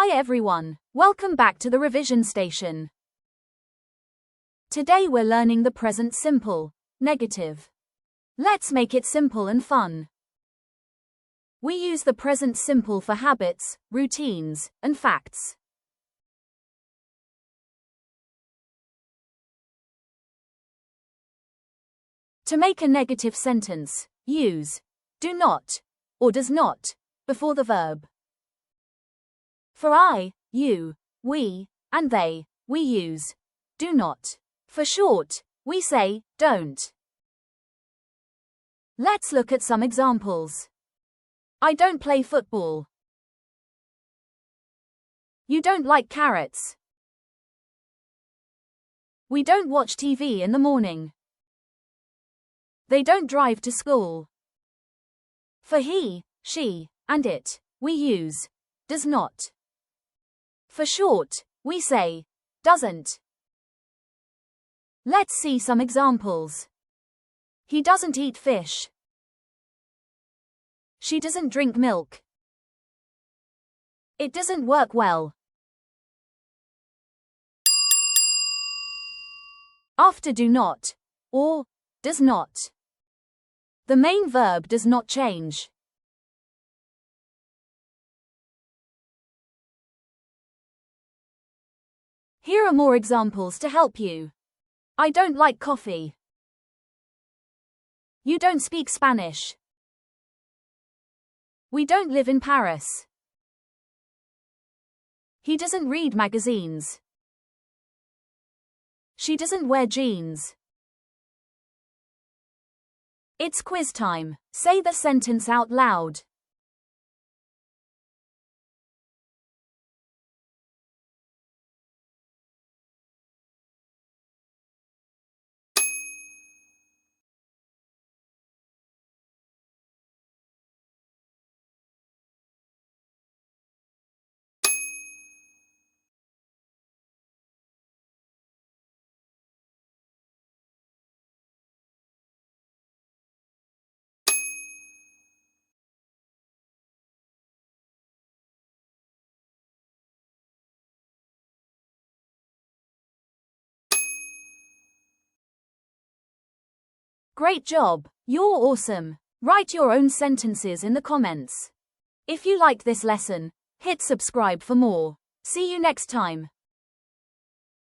Hi everyone, welcome back to the revision station. Today we're learning the present simple, negative. Let's make it simple and fun. We use the present simple for habits, routines, and facts. To make a negative sentence, use do not or does not before the verb. For I, you, we, and they, we use do not. For short, we say don't. Let's look at some examples. I don't play football. You don't like carrots. We don't watch TV in the morning. They don't drive to school. For he, she, and it, we use does not. For short, we say doesn't. Let's see some examples. He doesn't eat fish. She doesn't drink milk. It doesn't work well. After do not, or does not. The main verb does not change. Here are more examples to help you. I don't like coffee. You don't speak Spanish. We don't live in Paris. He doesn't read magazines. She doesn't wear jeans. It's quiz time. Say the sentence out loud. Great job! You're awesome! Write your own sentences in the comments. If you liked this lesson, hit subscribe for more. See you next time.